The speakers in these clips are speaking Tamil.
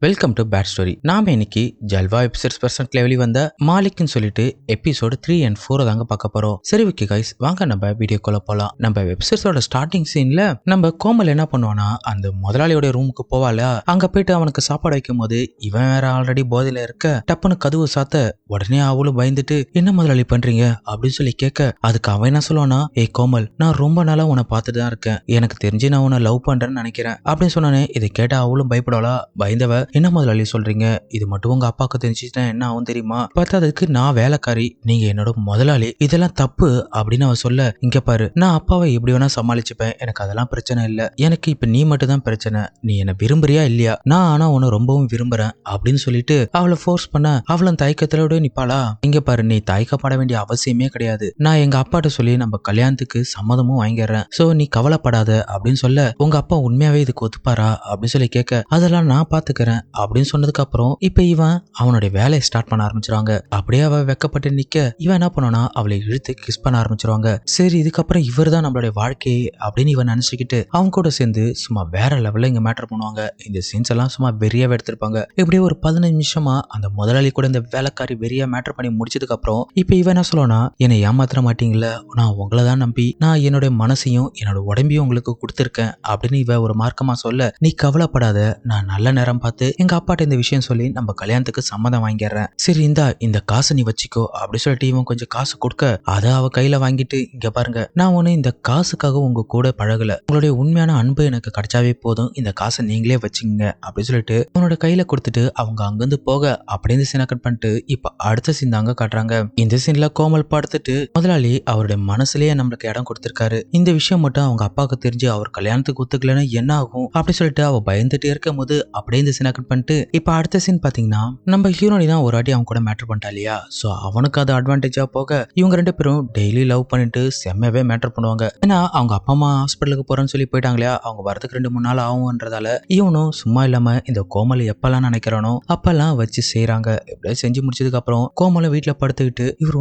Welcome to bad story. நாம இன்னைக்கு ஜல்வா எபிசோட்ஸ் பர்சன்ட்ல வெளிவந்த மாலிக்னு சொல்லிட்டு எபிசோடு 3 and 4 தாங்க பார்க்க போறோம். சரி ஓகே கைஸ், வாங்க நம்ம வீடியோக்குள்ள போலாம். நம்ம எபிசோட்ஸோட ஸ்டார்டிங் சீன்ல நம்ம கோமல் என்ன பண்ணுவானா, அந்த முதலாளியோட ரூமுக்கு போவால, அங்க போயிட்டு அவனுக்கு சாப்பாடு வைக்கும் போது இவன் வேற ஆல்ரெடி போதையில இருக்க, டப்புன்னு கதவு சாத்த உடனே அவளும் பயந்துட்டு என்ன முதலாளி பண்றீங்க அப்படின்னு சொல்லி கேட்க, அதுக்கு அவன் என்ன சொல்லுவானா, ஏய் கோமல், நான் ரொம்ப நாளா உன்னை பார்த்துட்டு தான் இருக்கேன், எனக்கு தெரிஞ்சு நான் உன்னை லவ் பண்றேன்னு நினைக்கிறேன் அப்படின்னு சொன்னானே. இதை கேட்ட அவளும் பயப்படலா, பயந்தவ என்ன முதலாளி சொல்றீங்க, இது மட்டும் உங்க அப்பாவுக்கு தெரிஞ்சுட்டா என்ன ஆகும் தெரியுமா, பார்த்ததுக்கு நான் வேலைக்காரி, நீங்க என்னோட முதலாளி, இதெல்லாம் தப்பு அப்படின்னு அவ சொல்ல, இங்க பாரு, நான் அப்பாவை எப்படி வேணா சமாளிச்சுப்பேன், எனக்கு அதெல்லாம் பிரச்சனை இல்ல, எனக்கு இப்ப நீ மட்டும் தான் பிரச்சனை, நீ என்ன விரும்புறியா இல்லையா, நான் ஆனா உன்னை ரொம்பவும் விரும்புறேன் அப்படின்னு சொல்லிட்டு அவளை ஃபோர்ஸ் பண்ண அவளும் தயக்கத்தோட நிப்பாளா. இங்க பாரு, நீ தயக்கப்பட வேண்டிய அவசியமே கிடையாது, நான் எங்க அப்பாட்ட சொல்லி நம்ம கல்யாணத்துக்கு சம்மதமும் வாங்கிடுறேன், சோ நீ கவலைப்படாத அப்படின்னு சொல்ல, உங்க அப்பா உண்மையாவே இதுக்கு ஒத்துப்பாரா அப்படின்னு சொல்லி கேட்க, அதெல்லாம் நான் பாத்துக்கிறேன் அப்படின்னு சொன்னதுக்கு அப்புறம் இப்ப இவன் அவனுடைய வேலையை ஸ்டார்ட் பண்ண ஆரம்பிச்சிருவாங்க. அப்படியே அவ வெக்கப்பட்டு நிக்க, இவன் என்ன பண்ணனா அவளை இழுத்து கிஸ் பண்ண ஆரம்பிச்சிருவாங்க. சரி இதுக்கப்புறம் இவர் தான் நம்மளுடைய வாழ்க்கை அப்படின்னு இவன் நினைச்சுக்கிட்டு அவங்க கூட சேர்ந்து சும்மா வேற லெவல்ல இங்க மேட்டர் பண்ணுவாங்க. இந்த சீன்ஸ் எல்லாம் சும்மா வெறியாவே எடுத்திருப்பாங்க. இப்படியே ஒரு 15 நிமிஷமா அந்த முதலாளி கூட இந்த வேலைக்காரி வெறியா மேட்டர் பண்ணி முடிச்சதுக்கு அப்புறம் இப்ப இவன் என்ன சொல்லனா, என்னை ஏமாத்திர மாட்டீங்களா, நான் உங்களை தான் நம்பி நான் என்னுடைய மனசையும் என்னோட உடம்பையும் உங்களுக்கு கொடுத்துருக்கேன் அப்படின்னு இவ ஒரு மார்க்கமா சொல்ல, நீ கவலைப்படாத, நான் நல்ல நேரம் பார்த்து எங்க அப்பாட்ட இந்த விஷயம் சொல்லி நம்ம கல்யாணத்துக்கு சம்மதம் வாங்கிடுறேன், சரி இந்த காசை நீ வச்சுக்கோ அப்படி சொல்லிட்டு இவன் கொஞ்சம் காசு கொடுக்க, அதை அவ கையில வாங்கிட்டு, இங்க பாருங்க, நான் ஒண்ணு இந்த காசுக்காக உங்க கூட பழகல, உங்களுடைய உண்மையான அன்பு எனக்கு கிடைச்சாவே போதும், இந்த காசை நீங்களே வச்சுங்க அப்படின்னு சொல்லிட்டு அவனோட கையில கொடுத்துட்டு அவங்க அங்கிருந்து போக, அப்படின்னு சீனை கட் பண்ணிட்டு இப்ப அடுத்த சீன் தாங்க காட்டுறாங்க. இந்த சீன்ல கோமல் படுத்துட்டு முதலாளி அவருடைய மனசுலயே நம்மளுக்கு இடம் கொடுத்திருக்காரு, இந்த விஷயம் மட்டும் அவங்க அப்பாவுக்கு தெரிஞ்சு அவர் கல்யாணத்துக்கு ஒத்துக்கலன்னா என்ன ஆகும் அப்படி சொல்லிட்டு அவ பயந்துட்டு இருக்கும் போது அப்படியே இந்த சீனை கட் பண்ணிட்டு இப்ப அடுத்த சீன் பாத்தீங்கன்னா, நம்ம ஹீரோனி தான் ஒரு வாட்டி அவங்க கூட மேட்டர் பண்ணிட்டா இல்லையா, சோ அவனுக்கு அது அட்வான்டேஜா போக இவங்க ரெண்டு பேரும் டெய்லி லவ் பண்ணிட்டு செம்மவே மேட்டர் பண்ணுவாங்க. ஏன்னா அவங்க அப்பா அம்மா ஹாஸ்பிட்டலுக்கு போறேன்னு சொல்லி போயிட்டாங்க இல்லையா, அவங்க வரதுக்கு 2-3 நாள் ஆகும்ன்றதால இவனும் சும்மா இல்லாம இந்த கோமல் எப்பெல்லாம் நினைக்கிறானோ அப்பெல்லாம் வச்சு செய்யறாங்க. எப்படியே செஞ்சு முடிச்சதுக்கு அப்புறம் கோமலை வீட்டுல படுத்துக்கிட்டு இவர்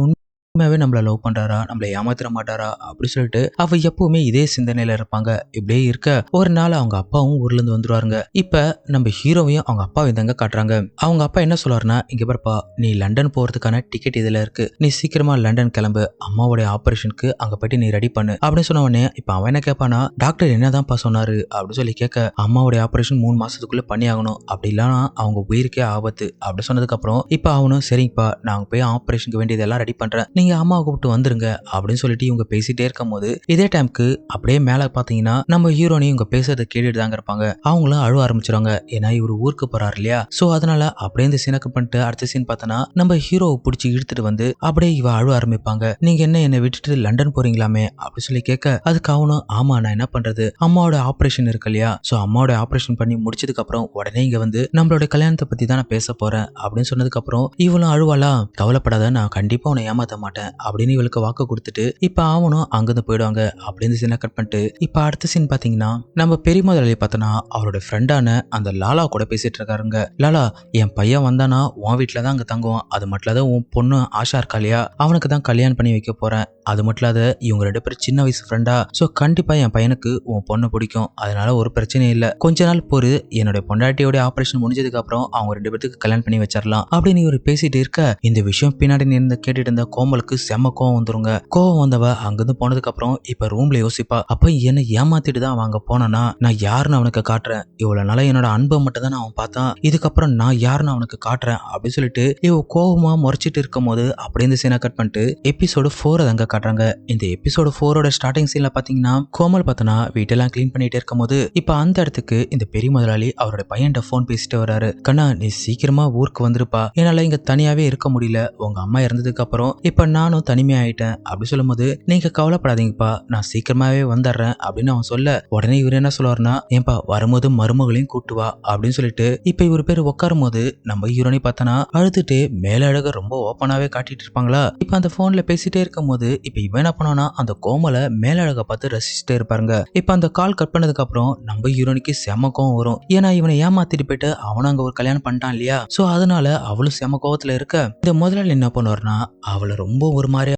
உண்மையாவே நம்மள லவ் பண்றாரா, நம்மள ஏமாத்திர மாட்டாரா அப்படி சொல்லிட்டு அவ எப்பவுமே இதே சிந்தனையில இருப்பாங்க. இப்படியே இருக்க ஒரு நாள் அவங்க அப்பாவும் ஊர்ல இருந்து வந்துருவாருங்க. இப்ப நம்ம ஹீரோவையும் அவங்க அப்பாவை தாங்க காட்டுறாங்க. அவங்க அப்பா என்ன சொல்றாருன்னா, இங்க பாருப்பா, நீ லண்டன் போறதுக்கான டிக்கெட் இதுல இருக்கு, நீ சீக்கிரமா லண்டன் கிளம்பு, அம்மாவுடைய ஆபரேஷனுக்கு அங்க போயிட்டு நீ ரெடி பண்ணு அப்படின்னு சொன்ன உடனே இப்ப அவன் என்ன கேட்பானா, டாக்டர் என்னதான்ப்பா சொன்னாரு அப்படின்னு சொல்லி கேட்க, அம்மாவுடைய ஆபரேஷன் 3 மாசத்துக்குள்ள பண்ணி ஆகணும், அப்படி இல்லைன்னா அவங்க உயிருக்கே ஆபத்து அப்படி சொன்னதுக்கு அப்புறம் இப்ப அவனும் சரிப்பா, நான் போய் ஆபரேஷனுக்கு வேண்டியதெல்லாம் ரெடி பண்றேன், நீங்க அம்மாவை கூப்பிட்டு வந்துருங்க அப்படின்னு சொல்லிட்டு இவங்க பேசிட்டே இருக்கும் போது இதே டைம்க்கு அப்படியே மேல பாத்தீங்கன்னா நம்ம ஹீரோனி இவங்க பேசுறதை கேட்டுட்டு தாங்க இருப்பாங்க. அவங்களும் அழுவ ஆரம்பிச்சிருவாங்க, ஏன்னா இவரு ஊருக்கு போறாரு இல்லையா, சோ அதனால அப்படியே இந்த சீனை கட் பண்ணிட்டு அடுத்த சீன் பார்த்தனா நம்ம ஹீரோவை பிடிச்சி இழுத்துட்டு வந்து அப்படியே இவ அழுவ ஆரம்பிப்பாங்க. நீங்க என்னை விட்டுட்டு லண்டன் போறீங்களாமே அப்படி சொல்லி கேட்க, அதுக்கு அவனும் ஆமா நான் என்ன பண்றது, அம்மாவோட ஆபரேஷன் இருக்கு இல்லையா, சோ அம்மாவோட ஆபரேஷன் பண்ணி முடிச்சதுக்கு அப்புறம் உடனே இங்க வந்து நம்மளோட கல்யாணத்தை பத்தி தான் நான் பேச போறேன் அப்படின்னு சொன்னதுக்கு அப்புறம் இவளும் அழுவாளா, கவலைப்படாத, நான் கண்டிப்பா உன்னை ஏமாத்த மாட்டேன் அப்படின்னு இவளுக்கு வாக்கு கொடுத்துட்டு இப்ப அவனும் அங்கிருந்து போயிடுவாங்க. அப்படின்னு சீனை கட் பண்ணிட்டு இப்ப அடுத்த சீன் பாத்தீங்கன்னா நம்ம பெரிய முதலாளி பார்த்தனா அவரோட ஃப்ரெண்டான அந்த லாலா கூட பேசிட்டு இருக்காருங்க. லாலா, என் பையன் வந்தானா உன் வீட்டுல தான் அங்க தங்குவான், அது மட்டும் இல்லாத உன் பொண்ணு ஆஷா இருக்கா இல்லையா, அவனுக்கு தான் கல்யாணம் பண்ணி வைக்க போறேன், அது மட்டும் இல்லாத இவங்க 2 பேரும் சின்ன வயசு ஃப்ரெண்டா, சோ கண்டிப்பா என் பையனுக்கு உன் பொண்ணு பிடிக்கும், அதனால ஒரு பிரச்சனையும் இல்ல, கொஞ்ச நாள் பொறு, என்னோட பொண்டாட்டியோட ஆபரேஷன் முடிஞ்சதுக்கு அப்புறம் அவங்க 2 பேருக்கு கல்யாணம் பண்ணி வச்சிடலாம் அப்படின்னு இவர் பேசிட்டு இருக்க, இந்த விஷயம் பின்னாடி நின்று கேட்டுட்டு இருந்த கோமலுக்கு செம்ம கோவம் வந்துருங்க. கோவம் வந்தவ அங்கிருந்து போனதுக்கு அப்புறம் இப்ப ரூம்ல யோசிப்பா, அப்ப என்ன ஏமாத்திட்டு தான் அவங்க போனானா, நான் யாருன்னு அவனுக்கு காட்டுறேன், இவ்வளவு நாளா என்னோட அன்பை மட்டும் தான் அவன் பார்த்தான், இதுக்கப்புறம் நான் யாருன்னு அவனுக்கு காட்டுறேன் அப்படின்னு சொல்லிட்டு இவ கோவமா முறைச்சிட்டு இருக்கும் போது அப்படியே இந்த சீனை கட் பண்ணிட்டு எபிசோடு 4 தாங்க காட்டுறாங்க. இந்த எபிசோடு 4ஓட ஸ்டார்டிங் சீன்ல பாத்தீங்கன்னா கோமல் பார்த்தனா வீட்டெல்லாம் கிளீன் பண்ணிட்டு இருக்கும் போது இப்ப அந்த இடத்துக்கு இந்த பெரிய முதலாளி அவரோட பையன்கிட்ட போன் பேசிட்டு வராரு. கண்ணா, நீ சீக்கிரமா ஊருக்கு வந்துருப்பா, என்னால இங்க தனியாவே இருக்க முடியல, உங்க அம்மா இறந்ததுக்கு அப்புறம் இப்ப நானும் தனிமையாயிட்டேன் அப்படி சொல்லும்போது, நீங்க கவலைப்படாதீங்கப்பா, நான் சீக்கிரமாவே வந்துடுறேன் அப்படின்னு அவன் சொல்ல, உடனே இவர் என்ன சொல்லுவாருன்னா, ஏன்பா வரும்போது மருமகளையும் கூட்டு வா அப்படின்னு சொல்லிட்டு இப்ப இவர் பேர் உட்காரும் போது நம்ம ஹீரோனி பார்த்தனா அழுதுட்டு மேல அழக ரொம்ப ஓப்பனாவே காட்டிட்டு இருப்பாங்களா. இப்ப அந்த போன்ல பேசிட்டே இருக்கும் போது இப்ப இவன் என்ன பண்ணானா அந்த கோமலை மேல அழக பார்த்து ரசிச்சுட்டே இருப்பாருங்க. இப்ப அந்த கால் கட் பண்ணதுக்கு அப்புறம் நம்ம ஹீரோனிக்கு செம கோவம் வரும், ஏன்னா இவனை ஏமாத்திட்டு போயிட்டு அவனும் அங்க ஒரு கல்யாணம் பண்ணிட்டான் இல்லையா, சோ அதனால அவளும் செம கோவத்துல இருக்க இந்த முதலாளி என்ன பண்ணுவாருன்னா அவளை ரொம்ப ஒரு மாதிரி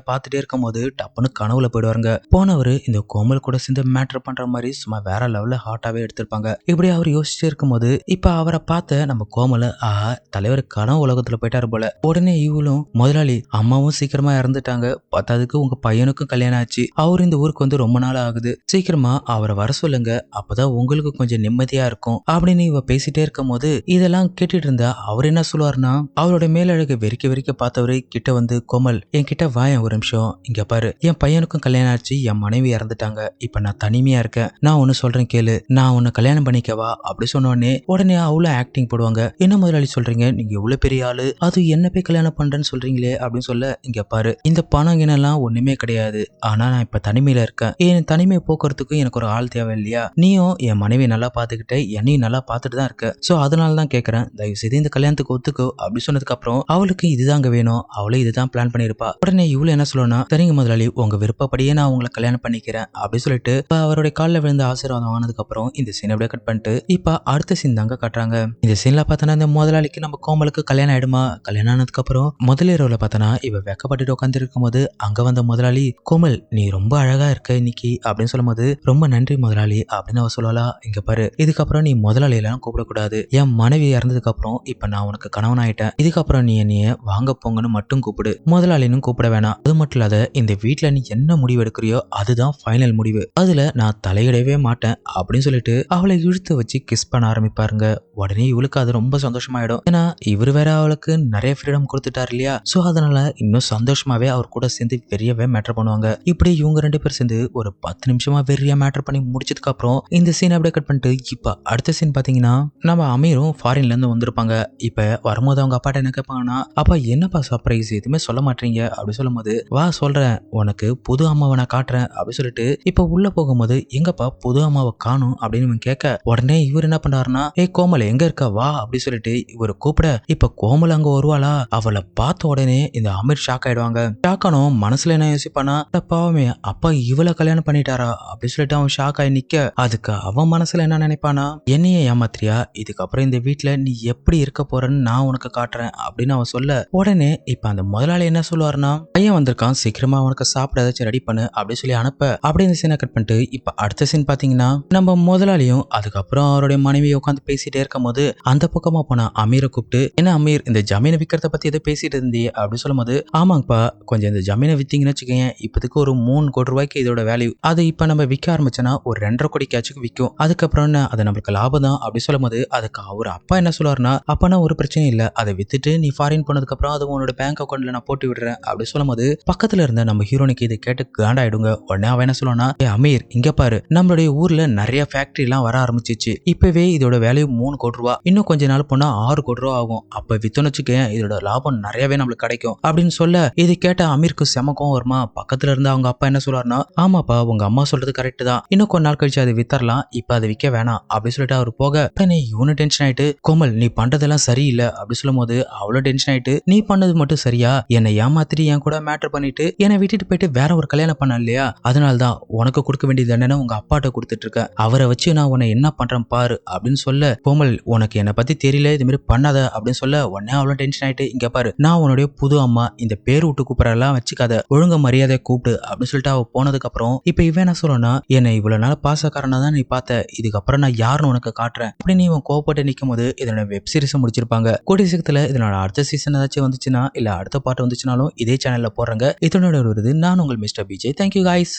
பார்த்துட்டே இருக்கும்போது டப்புன்னு கனவுல போயிடுவாருங்க. போனவரு இந்த கோமல் கூட சேர்ந்து மேட்டர் பண்ற மாதிரி சும்மா வேற லெவல்ல ஹாட்டாவே எடுத்திருப்பாங்க. இப்படி அவர் யோசிச்சுட்டே இருக்கும்போது இப்ப அவரை பார்த்த நம்ம கோமல தலைவர் கனவு உலகத்துல போயிட்டாரு போல. உடனே இவளும் முதலாளி அம்மாவும் சீக்கிரமா இறந்துட்டாங்க, பத்தாவதுக்கு உங்க பையனுக்கும் கல்யாணம் ஆச்சு, அவரு இந்த ஊருக்கு வந்து ரொம்ப நாள் ஆகுது, சீக்கிரமா அவரை வர சொல்லுங்க, அப்பதான் உங்களுக்கு கொஞ்சம் நிம்மதியா இருக்கும் அப்படின்னு இவ பேசிட்டே இருக்கும் போது இதெல்லாம் கேட்டுட்டு இருந்தா அவர் என்ன சொல்லுவாருன்னா, அவரோட மேலழகு வெறிக்க வெறிக்க பார்த்தவரு கிட்ட வந்து கோமல் என்கிட்ட வாயன் ஒரு நிமிஷம், இங்க பாரு என் பையனுக்கும் கல்யாணம் ஆச்சு, என் மனைவி இறந்துட்டாங்க, இப்ப நான் தனிமையா இருக்கேன், நான் ஒன்னு சொல்றேன் கேளு, நான் உன்னை கல்யாணம் பண்ணிக்கவா அப்படி சொன்னோடனே உடனே அவ்வளவு ஆக்டிங் போடுவாங்க. என்ன முதலாளி சொல்றீங்க, நீங்க இவ்வளவு பெரிய ஆளு, அது என்ன போய் கல்யாணம் பண்றேன்னு சொல்றீங்களே அப்படின்னு சொல்ல, இங்க பாரு இந்த பணம் எல்லாம் ஒண்ணுமே கிடையாது, ஆனா நான் இப்ப தனிமையில இருக்கேன், என் தனிமையை போக்குறதுக்கு எனக்கு ஒரு ஆள் தேவை இல்லையா, நீயும் என் மனைவி நல்லா பாத்துக்கிட்ட என்னையும் நல்லா பாத்துட்டு தான் இருக்க, சோ அதனாலதான் கேக்குறேன், தயவு செய்து இந்த கல்யாணத்துக்கு ஒத்துக்கோ அப்படி சொன்னதுக்கு அப்புறம் அவளுக்கு இதுதாங்க வேணும், அவளே இதுதான் பிளான் பண்ணிருப்பா. உடனே இவ்வளவு என்ன சொல்லணும்னா, சரிங்க முதலாளி உங்க விருப்பப்படியே நான் உங்களை கல்யாணம் பண்ணிக்கிறேன் அப்படி சொல்லிட்டு அவருடைய காலில் விழுந்த ஆசீர்வாதம் ஆனதுக்கு அப்புறம் இந்த சீன் அப்படியே கட் பண்ணிட்டு இப்ப அடுத்த சீன் தாங்க காட்டுறாங்க. இந்த சீன்ல பார்த்தோன்னா இந்த முதலாளிக்கு நம்ம கோமலுக்கு கல்யாணம் ஆயிடுமா, கல்யாணம் ஆனதுக்கு அப்புறம் முதலிரவுல பார்த்தோன்னா இவ வெக்கப்பட்டு உட்காந்து இருக்கும் போது அங்க வந்த முதலாளி கோமல் நீ ரொம்ப அழகா இருக்க இன்னைக்கு அப்படின்னு சொல்லும் போது ரொம்ப நன்றி முதலாளி அப்படின்னு அவ சொல்லலாம். இங்க பாரு இதுக்கப்புறம் நீ முதலாளி எல்லாம் கூப்பிடக்கூடாது, என் மனைவி இறந்ததுக்கு அப்புறம் இப்ப நான் உனக்கு கணவன் ஆயிட்டேன், இதுக்கப்புறம் நீ என்னைய வாங்க போங்கன்னு மட்டும் கூப்பிடு, முதலாளின்னு கூப்பிட வேணாம், அது மட்டும் இல்லாத இந்த வீட்டுல நீ என்ன முடிவு எடுக்கிறியோ அதுதான் ஃபைனல் முடிவு, அதுல நான் தலையிடவே மாட்டேன் அப்படின்னு சொல்லிட்டு அவளை இழுத்து வச்சு கிஸ் பண்ண ஆரம்பிப்பாருங்க. உடனே இவளுக்கு அது ரொம்ப சந்தோஷமாயிடும், ஏன்னா இவர் வேற அவளுக்கு நிறைய ஃப்ரீடம் கொடுத்துட்டாரு இல்லையா, சோ அதனால இன்னும் சந்தோஷமாவே அவர் கூட சேர்ந்து பெரியவே மேட்டர் பண்ணுவாங்க. இப்படி இவங்க 2 பேர் சேர்ந்து ஒரு 10 நிமிஷமா வெறியா மேட்டர் பண்ணி முடிச்சதுக்கு அப்புறம் இந்த சீன் அப்படியே கட் பண்ணிட்டு இப்ப அடுத்த சீன் பாத்தீங்கன்னா நம்ம அமீரும் ஃபாரின்ல இருந்து வந்திருப்பாங்க. இப்ப வரும்போது அவங்க அப்பாட்ட என்ன கேட்பாங்கன்னா, அப்பா என்னப்பா சர்ப்ரைஸ் எதுவுமே சொல்ல மாட்டீங்க அப்படி சொல்லும் போது, வா சொல்றேன் உனக்கு புது அம்மாவை நான் காட்டுறேன் அப்படி சொல்லிட்டு இப்ப உள்ள போகும்போது எங்கப்பா புது அம்மாவை காணும் அப்படின்னு இவன் கேட்க, உடனே இவர் என்ன பண்றாருன்னா, ஏய் கோமல் எங்க இருக்க வா அப்படி சொல்லிட்டு இவர் கூப்பிட, இப்ப கோமல் அங்க வருவாளா, அவளை பார்த்த உடனே இந்த அமீர் ஷாக் ஆயிடுவாங்க. ஷாக்கானும் மனசுல என்ன யோசிப்பானா, பாவமே அப்பா இவளை கல்யாணம் பண்ணிட்டாரா அப்படி சொல்லிட்டு அவன் ஷாக் ஆகி நிக்க, அதுக்கு அவன் மனசுல என்ன நினைப்பானா, என்னையே ஏமாத்திரியா, இதுக்கப்புறம் இந்த வீட்டுல நீ எப்படி இருக்க போறன்னு நான் உனக்கு காட்டுறேன் அப்படின்னு அவன் சொல்ல, உடனே இப்ப அந்த முதலாளி என்ன சொல்லுவாருன்னா, பையன் வந்திருக்கான் சீக்கிரமா அவனுக்கு சாப்பிட ஏதாச்சும் ரெடி பண்ணு அப்படி சொல்லி அனுப்ப, அப்படி இந்த சீனை கட் பண்ணிட்டு இப்ப அடுத்த சீன் பாத்தீங்கன்னா நம்ம முதலாளியும் அதுக்கப்புறம் அவருடைய மனைவியை உட்காந்து பேசிட்டே இருக்கும் போது அந்த பக்கமா போன அமீரை கூப்பிட்டு, என்ன அமீர் இந்த ஜமீனை விற்கிறத பத்தி எதோ பேசிட்டு இருந்தியே அப்படி சொல்லும் போது, ஆமாங்கப்பா கொஞ்சம் இந்த ஜமீனை வித்தீங்கன்னு வச்சுக்கேன், இப்போதைக்கு ஒரு 3 கோடி ரூபாய்க்கு இதோட வேல்யூ, அது இப்ப நம்ம விற்க ஆரம்பிச்சோன்னா ஒரு 2.5 கோடிக்காச்சும் விற்கும், அதுக்கப்புறம் அது நம்மளுக்கு லாபம் தான் அப்படி சொல்லும் போது, அதுக்கு அவர் அப்பா என்ன சொல்லுவாருன்னா, அப்பனா ஒரு பிரச்சனை இல்ல, அதை வித்துட்டு நீ ஃபாரின் போனதுக்கு அப்புறம் அது உன்னோட பேங்க் அக்கௌண்ட்ல நான் போட்டு விடுறேன் அப்படி சொல்லும் போது பக்கத்துல இருந்த நம்ம ஹீரோனுக்கு இதை கேட்டு காண்டாயிடுங்க. உடனே அவன் என்ன சொல்லுவானா, அமீர் இங்க பாரு நம்மளுடைய ஊர்ல நிறைய ஃபேக்டரி எல்லாம் வர ஆரம்பிச்சிச்சு, இப்பவே இதோட வேல்யூ 3 கோடி ரூபாய், இன்னும் கொஞ்ச நாள் போனா 6 கோடி ரூபா ஆகும், அப்ப வித்தோன்னு வச்சுக்கேன் இதோட லாபம் நிறையவே நம்மளுக்கு கிடைக்கும் அப்படின்னு சொல்ல, இது கேட்ட அமீருக்கு செமக்கம் வருமா. பக்கத்துல இருந்து அவங்க அப்பா என்ன சொல்றாருன்னா, ஆமாப்பா உங்க அம்மா சொல்றது கரெக்ட் தான், இன்னும் கொஞ்ச நாள் கழிச்சு அதை வித்தரலாம், இப்ப அதை விற்க வேணாம் அப்படி சொல்லிட்டு அவர் போக, உடனே இவனு டென்ஷன் ஆயிட்டு, கோமல் நீ பண்றதெல்லாம் சரியில்லை அப்படி சொல்லும் போது அவ்வளவு டென்ஷன் ஆயிட்டு, நீ பண்ணது மட்டும் சரியா, என்னை ஏமாத்திட்டு என் கூட மேட்டர் பண்ணிட்டு என்னை விட்டுட்டு போயிட்டு வேற ஒரு கல்யாணம் பண்ண இல்லையா, அதனால்தான் உனக்கு கொடுக்க வேண்டியது தண்டனை உங்க அப்பாட்ட கொடுத்துட்டு இருக்க, அவரை வச்சு நான் உன்னை என்ன பண்றேன் பாரு அப்படின்னு சொல்ல, கோமல் உனக்கு என்னை பத்தி தெரியல இது மாதிரி பண்ணாத அப்படின்னு சொல்ல, உடனே அவ்வளவு டென்ஷன் ஆயிட்டு, இங்க பாரு நான் உன்னுடைய புது அம்மா, இந்த பேர் விட்டு கூப்பிடறெல்லாம் வச்சுக்காத, ஒழுங்க மரியாதை கூப்பிடு அப்படின்னு சொல்லிட்டு அவ போனதுக்கு அப்புறம் இப்ப இவன் என்ன சொல்லணும்னா, என்னை இவ்வளவு நாள் பாசக்காரனா தான் நீ பார்த்த, இதுக்கப்புறம் நான் யாருன்னு உனக்கு காட்டுறேன் அப்படின்னு இவன் கோவப்பட்டு நிற்கும் போது இதனோட வெப் சீரிஸ் முடிச்சிருப்பாங்க. கூடிய சீக்கிரத்துல இதனோட அடுத்த சீசன் ஏதாச்சும் வந்துச்சுன்னா இல்ல அடுத்த பாட்டு வந்துச்சுனாலும் இதே சேனல்ல போடுறாங்க. இதனோட வருது நான் உங்கள் மிஸ்டர் பிஜே. Thank you guys.